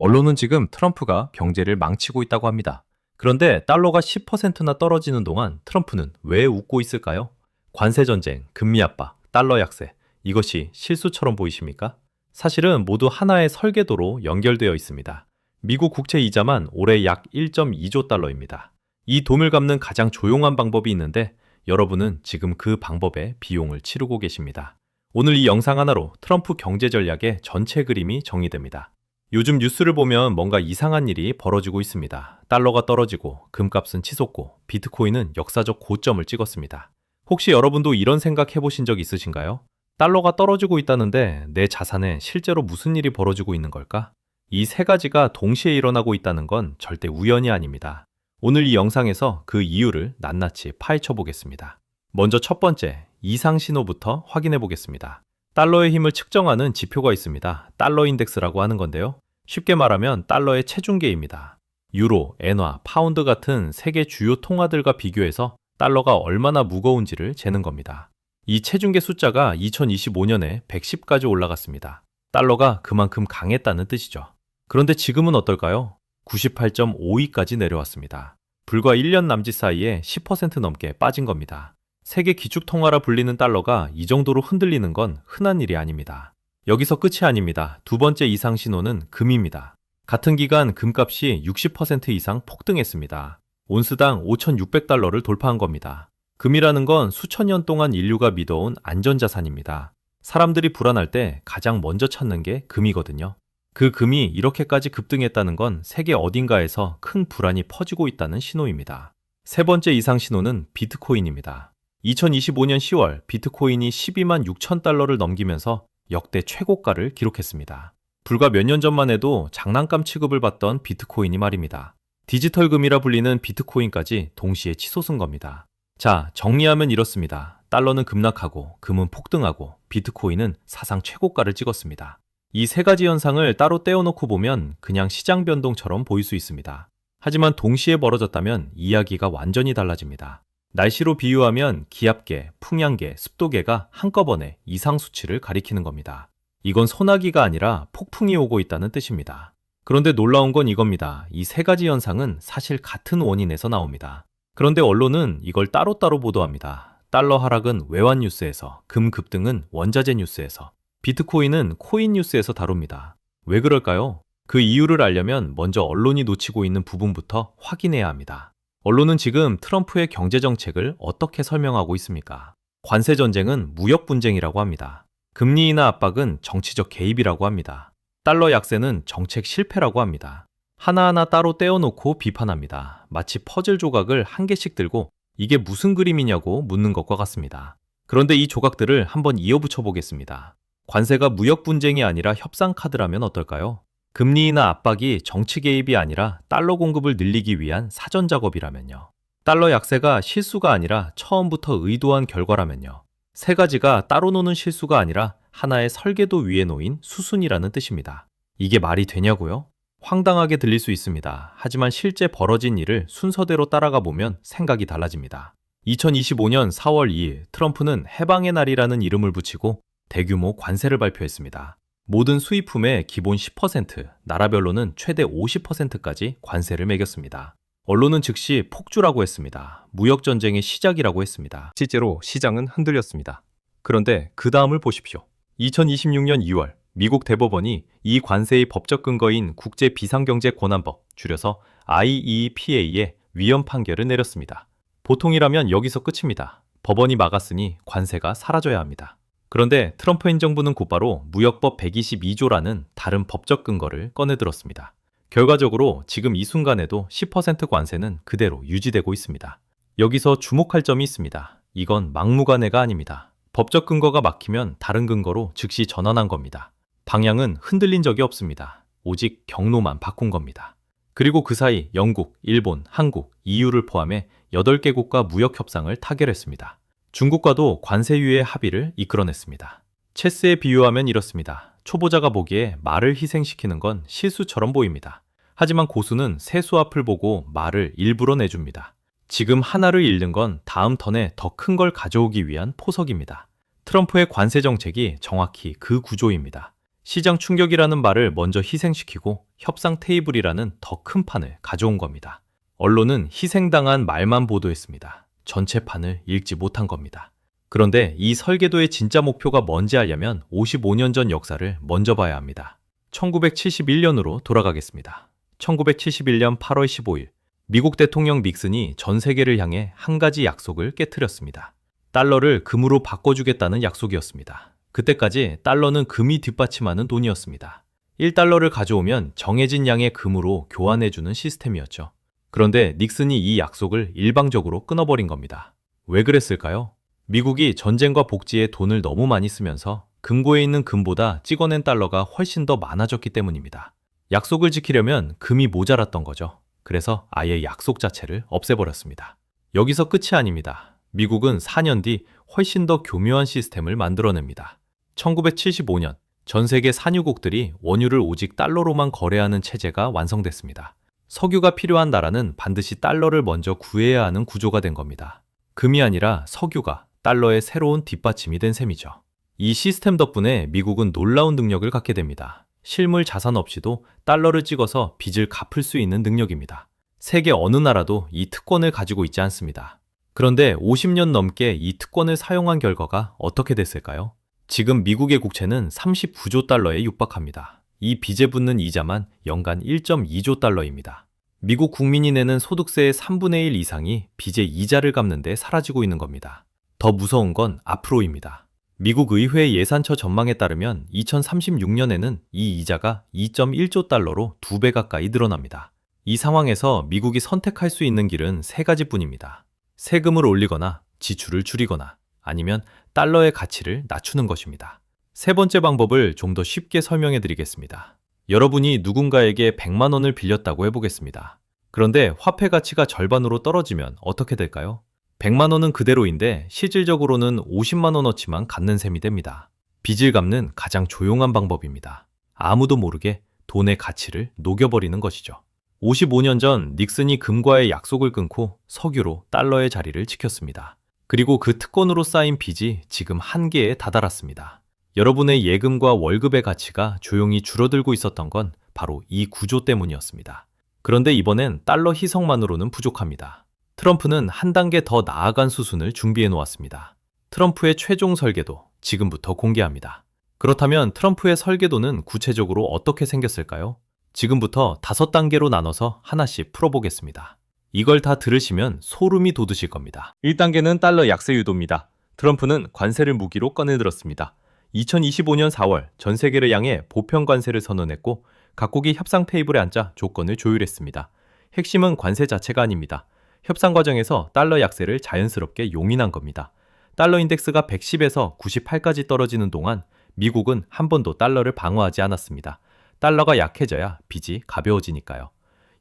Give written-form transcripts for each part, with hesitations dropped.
언론은 지금 트럼프가 경제를 망치고 있다고 합니다. 그런데 달러가 10%나 떨어지는 동안 트럼프는 왜 웃고 있을까요? 관세 전쟁, 금리 압박, 달러 약세, 이것이 실수처럼 보이십니까? 사실은 모두 하나의 설계도로 연결되어 있습니다. 미국 국채 이자만 올해 약 1.2조 달러입니다. 이 돈을 갚는 가장 조용한 방법이 있는데 여러분은 지금 그 방법의 비용을 치르고 계십니다. 오늘 이 영상 하나로 트럼프 경제 전략의 전체 그림이 정리됩니다. 요즘 뉴스를 보면 뭔가 이상한 일이 벌어지고 있습니다. 달러가 떨어지고 금값은 치솟고 비트코인은 역사적 고점을 찍었습니다. 혹시 여러분도 이런 생각 해보신 적 있으신가요? 달러가 떨어지고 있다는데 내 자산에 실제로 무슨 일이 벌어지고 있는 걸까? 이 세 가지가 동시에 일어나고 있다는 건 절대 우연이 아닙니다. 오늘 이 영상에서 그 이유를 낱낱이 파헤쳐 보겠습니다. 먼저 첫 번째, 이상 신호부터 확인해 보겠습니다. 달러의 힘을 측정하는 지표가 있습니다. 달러 인덱스라고 하는 건데요. 쉽게 말하면 달러의 체중계입니다. 유로, 엔화, 파운드 같은 세계 주요 통화들과 비교해서 달러가 얼마나 무거운지를 재는 겁니다. 이 체중계 숫자가 2025년에 110까지 올라갔습니다. 달러가 그만큼 강했다는 뜻이죠. 그런데 지금은 어떨까요? 98.52까지 내려왔습니다. 불과 1년 남짓 사이에 10% 넘게 빠진 겁니다. 세계 기축통화라 불리는 달러가 이 정도로 흔들리는 건 흔한 일이 아닙니다. 여기서 끝이 아닙니다. 두 번째 이상 신호는 금입니다. 같은 기간 금값이 60% 이상 폭등했습니다. 온스당 5,600달러를 돌파한 겁니다. 금이라는 건 수천 년 동안 인류가 믿어온 안전자산입니다. 사람들이 불안할 때 가장 먼저 찾는 게 금이거든요. 그 금이 이렇게까지 급등했다는 건 세계 어딘가에서 큰 불안이 퍼지고 있다는 신호입니다. 세 번째 이상 신호는 비트코인입니다. 2025년 10월 비트코인이 12만 6천 달러를 넘기면서 역대 최고가를 기록했습니다. 불과 몇 년 전만 해도 장난감 취급을 받던 비트코인이 말입니다. 디지털 금이라 불리는 비트코인까지 동시에 치솟은 겁니다. 자, 정리하면 이렇습니다. 달러는 급락하고 금은 폭등하고 비트코인은 사상 최고가를 찍었습니다. 이 세 가지 현상을 따로 떼어놓고 보면 그냥 시장 변동처럼 보일 수 있습니다. 하지만 동시에 벌어졌다면 이야기가 완전히 달라집니다. 날씨로 비유하면 기압계, 풍향계, 습도계가 한꺼번에 이상 수치를 가리키는 겁니다. 이건 소나기가 아니라 폭풍이 오고 있다는 뜻입니다. 그런데 놀라운 건 이겁니다. 이 세 가지 현상은 사실 같은 원인에서 나옵니다. 그런데 언론은 이걸 따로따로 보도합니다. 달러 하락은 외환 뉴스에서, 금 급등은 원자재 뉴스에서, 비트코인은 코인 뉴스에서 다룹니다. 왜 그럴까요? 그 이유를 알려면 먼저 언론이 놓치고 있는 부분부터 확인해야 합니다. 언론은 지금 트럼프의 경제 정책을 어떻게 설명하고 있습니까? 관세 전쟁은 무역 분쟁이라고 합니다. 금리 인하 압박은 정치적 개입이라고 합니다. 달러 약세는 정책 실패라고 합니다. 하나하나 따로 떼어놓고 비판합니다. 마치 퍼즐 조각을 한 개씩 들고 이게 무슨 그림이냐고 묻는 것과 같습니다. 그런데 이 조각들을 한번 이어붙여 보겠습니다. 관세가 무역 분쟁이 아니라 협상 카드라면 어떨까요? 금리 인하 압박이 정치 개입이 아니라 달러 공급을 늘리기 위한 사전 작업이라면요. 달러 약세가 실수가 아니라 처음부터 의도한 결과라면요. 세 가지가 따로 노는 실수가 아니라 하나의 설계도 위에 놓인 수순이라는 뜻입니다. 이게 말이 되냐고요? 황당하게 들릴 수 있습니다. 하지만 실제 벌어진 일을 순서대로 따라가 보면 생각이 달라집니다. 2025년 4월 2일 트럼프는 해방의 날이라는 이름을 붙이고 대규모 관세를 발표했습니다. 모든 수입품의 기본 10%, 나라별로는 최대 50%까지 관세를 매겼습니다. 언론은 즉시 폭주라고 했습니다. 무역전쟁의 시작이라고 했습니다. 실제로 시장은 흔들렸습니다. 그런데 그 다음을 보십시오. 2026년 2월 미국 대법원이 이 관세의 법적 근거인 국제비상경제권한법, 줄여서 IEEPA의 위헌 판결을 내렸습니다. 보통이라면 여기서 끝입니다. 법원이 막았으니 관세가 사라져야 합니다. 그런데 트럼프 행정부는 곧바로 무역법 122조라는 다른 법적 근거를 꺼내들었습니다. 결과적으로 지금 이 순간에도 10% 관세는 그대로 유지되고 있습니다. 여기서 주목할 점이 있습니다. 이건 막무가내가 아닙니다. 법적 근거가 막히면 다른 근거로 즉시 전환한 겁니다. 방향은 흔들린 적이 없습니다. 오직 경로만 바꾼 겁니다. 그리고 그 사이 영국, 일본, 한국, EU를 포함해 8개국과 무역 협상을 타결했습니다. 중국과도 관세 유예 합의를 이끌어냈습니다. 체스에 비유하면 이렇습니다. 초보자가 보기에 말을 희생시키는 건 실수처럼 보입니다. 하지만 고수는 세수 앞을 보고 말을 일부러 내줍니다. 지금 하나를 잃는 건 다음 턴에 더 큰 걸 가져오기 위한 포석입니다. 트럼프의 관세 정책이 정확히 그 구조입니다. 시장 충격이라는 말을 먼저 희생시키고 협상 테이블이라는 더 큰 판을 가져온 겁니다. 언론은 희생당한 말만 보도했습니다. 전체 판을 읽지 못한 겁니다. 그런데 이 설계도의 진짜 목표가 뭔지 알려면 55년 전 역사를 먼저 봐야 합니다. 1971년으로 돌아가겠습니다. 1971년 8월 15일, 미국 대통령 닉슨이 전 세계를 향해 한 가지 약속을 깨트렸습니다. 달러를 금으로 바꿔주겠다는 약속이었습니다. 그때까지 달러는 금이 뒷받침하는 돈이었습니다. 1달러를 가져오면 정해진 양의 금으로 교환해주는 시스템이었죠. 그런데 닉슨이 이 약속을 일방적으로 끊어버린 겁니다. 왜 그랬을까요? 미국이 전쟁과 복지에 돈을 너무 많이 쓰면서 금고에 있는 금보다 찍어낸 달러가 훨씬 더 많아졌기 때문입니다. 약속을 지키려면 금이 모자랐던 거죠. 그래서 아예 약속 자체를 없애버렸습니다. 여기서 끝이 아닙니다. 미국은 4년 뒤 훨씬 더 교묘한 시스템을 만들어냅니다. 1975년 전 세계 산유국들이 원유를 오직 달러로만 거래하는 체제가 완성됐습니다. 석유가 필요한 나라는 반드시 달러를 먼저 구해야 하는 구조가 된 겁니다. 금이 아니라 석유가 달러의 새로운 뒷받침이 된 셈이죠. 이 시스템 덕분에 미국은 놀라운 능력을 갖게 됩니다. 실물 자산 없이도 달러를 찍어서 빚을 갚을 수 있는 능력입니다. 세계 어느 나라도 이 특권을 가지고 있지 않습니다. 그런데 50년 넘게 이 특권을 사용한 결과가 어떻게 됐을까요? 지금 미국의 국채는 39조 달러에 육박합니다. 이 빚에 붙는 이자만 연간 1.2조 달러입니다. 미국 국민이 내는 소득세의 3분의 1 이상이 빚의 이자를 갚는 데 사라지고 있는 겁니다. 더 무서운 건 앞으로입니다. 미국 의회 예산처 전망에 따르면 2036년에는 이 이자가 2.1조 달러로 2배 가까이 늘어납니다. 이 상황에서 미국이 선택할 수 있는 길은 세 가지뿐입니다. 세금을 올리거나 지출을 줄이거나 아니면 달러의 가치를 낮추는 것입니다. 세 번째 방법을 좀 더 쉽게 설명해 드리겠습니다. 여러분이 누군가에게 100만 원을 빌렸다고 해보겠습니다. 그런데 화폐 가치가 절반으로 떨어지면 어떻게 될까요? 100만 원은 그대로인데 실질적으로는 50만 원어치만 갖는 셈이 됩니다. 빚을 갚는 가장 조용한 방법입니다. 아무도 모르게 돈의 가치를 녹여버리는 것이죠. 55년 전 닉슨이 금과의 약속을 끊고 석유로 달러의 자리를 지켰습니다. 그리고 그 특권으로 쌓인 빚이 지금 한계에 다다랐습니다. 여러분의 예금과 월급의 가치가 조용히 줄어들고 있었던 건 바로 이 구조 때문이었습니다. 그런데 이번엔 달러 희석만으로는 부족합니다. 트럼프는 한 단계 더 나아간 수순을 준비해 놓았습니다. 트럼프의 최종 설계도, 지금부터 공개합니다. 그렇다면 트럼프의 설계도는 구체적으로 어떻게 생겼을까요? 지금부터 5단계로 나눠서 하나씩 풀어보겠습니다. 이걸 다 들으시면 소름이 돋으실 겁니다. 1단계는 달러 약세 유도입니다. 트럼프는 관세를 무기로 꺼내들었습니다. 2025년 4월 전 세계를 향해 보편 관세를 선언했고 각국이 협상 테이블에 앉아 조건을 조율했습니다. 핵심은 관세 자체가 아닙니다. 협상 과정에서 달러 약세를 자연스럽게 용인한 겁니다. 달러 인덱스가 110에서 98까지 떨어지는 동안 미국은 한 번도 달러를 방어하지 않았습니다. 달러가 약해져야 빚이 가벼워지니까요.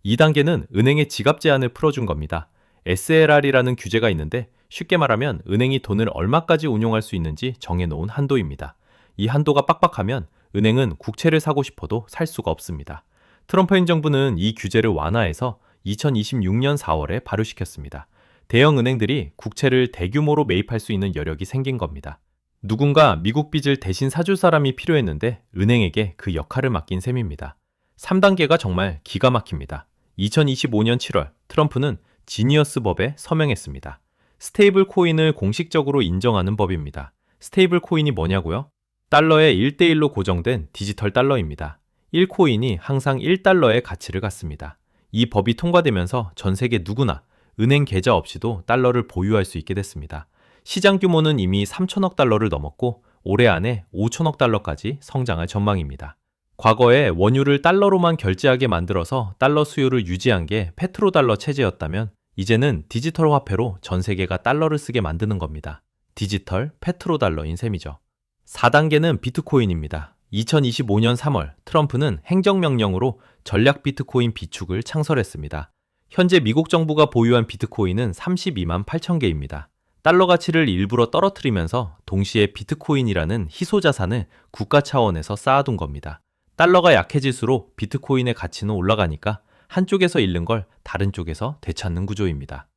2단계는 은행의 지갑 제한을 풀어준 겁니다. SLR이라는 규제가 있는데 쉽게 말하면 은행이 돈을 얼마까지 운용할 수 있는지 정해놓은 한도입니다. 이 한도가 빡빡하면 은행은 국채를 사고 싶어도 살 수가 없습니다. 트럼프 행정부는 이 규제를 완화해서 2026년 4월에 발효시켰습니다. 대형 은행들이 국채를 대규모로 매입할 수 있는 여력이 생긴 겁니다. 누군가 미국 빚을 대신 사줄 사람이 필요했는데 은행에게 그 역할을 맡긴 셈입니다. 3단계가 정말 기가 막힙니다. 2025년 7월 트럼프는 지니어스 법에 서명했습니다. 스테이블 코인을 공식적으로 인정하는 법입니다. 스테이블 코인이 뭐냐고요? 달러에 1대1로 고정된 디지털 달러입니다. 1코인이 항상 1달러의 가치를 갖습니다. 이 법이 통과되면서 전 세계 누구나 은행 계좌 없이도 달러를 보유할 수 있게 됐습니다. 시장 규모는 이미 3천억 달러를 넘었고 올해 안에 5천억 달러까지 성장할 전망입니다. 과거에 원유를 달러로만 결제하게 만들어서 달러 수요를 유지한 게 페트로달러 체제였다면 이제는 디지털 화폐로 전 세계가 달러를 쓰게 만드는 겁니다. 디지털 페트로달러인 셈이죠. 4단계는 비트코인입니다. 2025년 3월 트럼프는 행정명령으로 전략 비트코인 비축을 창설했습니다. 현재 미국 정부가 보유한 비트코인은 32만 8천 개입니다. 달러 가치를 일부러 떨어뜨리면서 동시에 비트코인이라는 희소자산을 국가 차원에서 쌓아둔 겁니다. 달러가 약해질수록 비트코인의 가치는 올라가니까 한쪽에서 잃는 걸 다른 쪽에서 되찾는 구조입니다.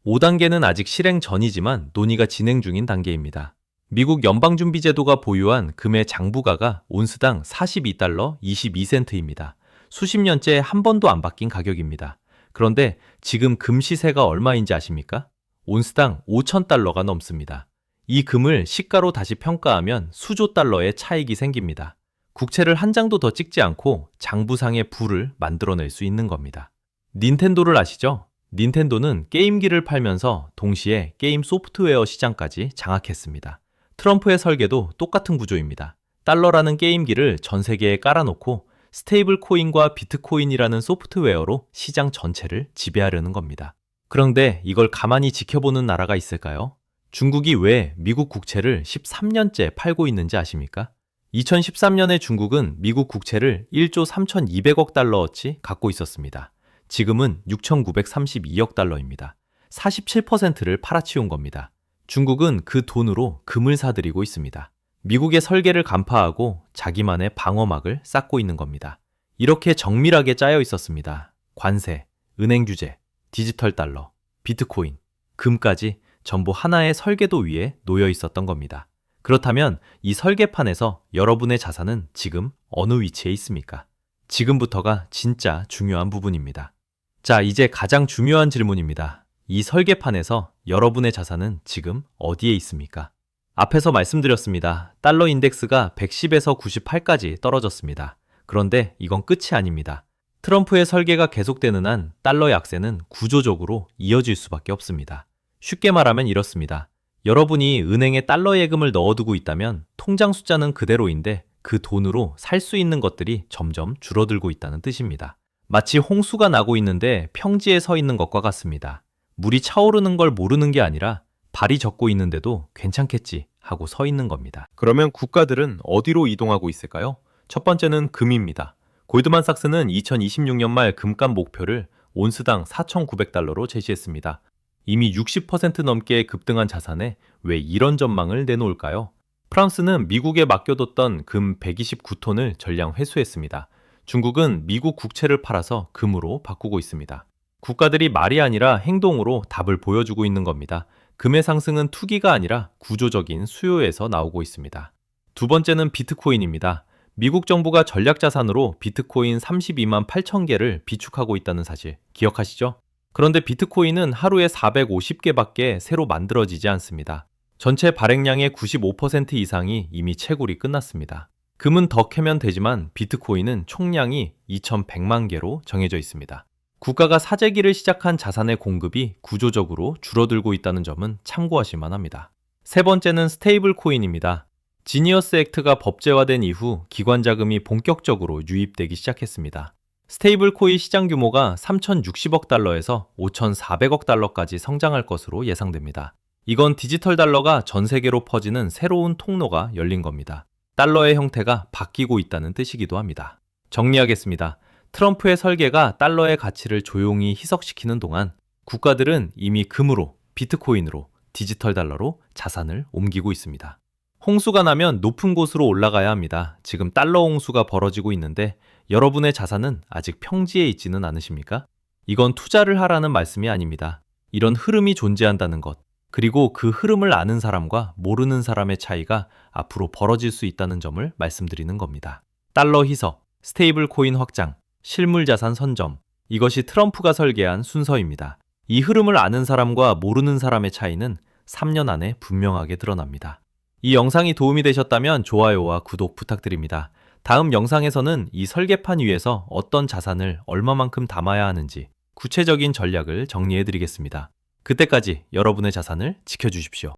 5단계는 아직 실행 전이지만 논의가 진행 중인 단계입니다. 미국 연방준비제도가 보유한 금의 장부가가 온스당 42달러 22센트입니다. 수십 년째 한 번도 안 바뀐 가격입니다. 그런데 지금 금 시세가 얼마인지 아십니까? 온스당 5,000달러가 넘습니다. 이 금을 시가로 다시 평가하면 수조 달러의 차익이 생깁니다. 국채를 한 장도 더 찍지 않고 장부상의 부를 만들어낼 수 있는 겁니다. 닌텐도를 아시죠? 닌텐도는 게임기를 팔면서 동시에 게임 소프트웨어 시장까지 장악했습니다. 트럼프의 설계도 똑같은 구조입니다. 달러라는 게임기를 전 세계에 깔아놓고 스테이블 코인과 비트코인이라는 소프트웨어로 시장 전체를 지배하려는 겁니다. 그런데 이걸 가만히 지켜보는 나라가 있을까요? 중국이 왜 미국 국채를 13년째 팔고 있는지 아십니까? 2013년에 중국은 미국 국채를 1조 3,200억 달러어치 갖고 있었습니다. 지금은 6,932억 달러입니다. 47%를 팔아치운 겁니다. 중국은 그 돈으로 금을 사들이고 있습니다. 미국의 설계를 간파하고 자기만의 방어막을 쌓고 있는 겁니다. 이렇게 정밀하게 짜여 있었습니다. 관세, 은행 규제, 디지털 달러, 비트코인, 금까지 전부 하나의 설계도 위에 놓여 있었던 겁니다. 그렇다면 이 설계판에서 여러분의 자산은 지금 어느 위치에 있습니까? 지금부터가 진짜 중요한 부분입니다. 자, 이제 가장 중요한 질문입니다. 이 설계판에서 여러분의 자산은 지금 어디에 있습니까? 앞에서 말씀드렸습니다. 달러 인덱스가 110에서 98까지 떨어졌습니다. 그런데 이건 끝이 아닙니다. 트럼프의 설계가 계속되는 한 달러 약세는 구조적으로 이어질 수밖에 없습니다. 쉽게 말하면 이렇습니다. 여러분이 은행에 달러 예금을 넣어두고 있다면 통장 숫자는 그대로인데 그 돈으로 살 수 있는 것들이 점점 줄어들고 있다는 뜻입니다. 마치 홍수가 나고 있는데 평지에 서 있는 것과 같습니다. 물이 차오르는 걸 모르는 게 아니라 발이 젖고 있는데도 괜찮겠지 하고 서 있는 겁니다. 그러면 국가들은 어디로 이동하고 있을까요? 첫 번째는 금입니다. 골드만삭스는 2026년 말 금값 목표를 온스당 4,900달러로 제시했습니다. 이미 60% 넘게 급등한 자산에 왜 이런 전망을 내놓을까요? 프랑스는 미국에 맡겨뒀던 금 129톤을 전량 회수했습니다. 중국은 미국 국채를 팔아서 금으로 바꾸고 있습니다. 국가들이 말이 아니라 행동으로 답을 보여주고 있는 겁니다. 금의 상승은 투기가 아니라 구조적인 수요에서 나오고 있습니다. 두 번째는 비트코인입니다. 미국 정부가 전략자산으로 비트코인 32만 8천 개를 비축하고 있다는 사실 기억하시죠? 그런데 비트코인은 하루에 450개밖에 새로 만들어지지 않습니다. 전체 발행량의 95% 이상이 이미 채굴이 끝났습니다. 금은 더 캐면 되지만 비트코인은 총량이 2,100만 개로 정해져 있습니다. 국가가 사재기를 시작한 자산의 공급이 구조적으로 줄어들고 있다는 점은 참고하실 만합니다. 세 번째는 스테이블 코인입니다. 지니어스 액트가 법제화된 이후 기관 자금이 본격적으로 유입되기 시작했습니다. 스테이블 코인 시장 규모가 3,060억 달러에서 5,400억 달러까지 성장할 것으로 예상됩니다. 이건 디지털 달러가 전 세계로 퍼지는 새로운 통로가 열린 겁니다. 달러의 형태가 바뀌고 있다는 뜻이기도 합니다. 정리하겠습니다. 트럼프의 설계가 달러의 가치를 조용히 희석시키는 동안 국가들은 이미 금으로, 비트코인으로, 디지털 달러로 자산을 옮기고 있습니다. 홍수가 나면 높은 곳으로 올라가야 합니다. 지금 달러 홍수가 벌어지고 있는데 여러분의 자산은 아직 평지에 있지는 않으십니까? 이건 투자를 하라는 말씀이 아닙니다. 이런 흐름이 존재한다는 것, 그리고 그 흐름을 아는 사람과 모르는 사람의 차이가 앞으로 벌어질 수 있다는 점을 말씀드리는 겁니다. 달러 희석, 스테이블 코인 확장, 실물 자산 선점, 이것이 트럼프가 설계한 순서입니다. 이 흐름을 아는 사람과 모르는 사람의 차이는 3년 안에 분명하게 드러납니다. 이 영상이 도움이 되셨다면 좋아요와 구독 부탁드립니다. 다음 영상에서는 이 설계판 위에서 어떤 자산을 얼마만큼 담아야 하는지 구체적인 전략을 정리해 드리겠습니다. 그때까지 여러분의 자산을 지켜주십시오.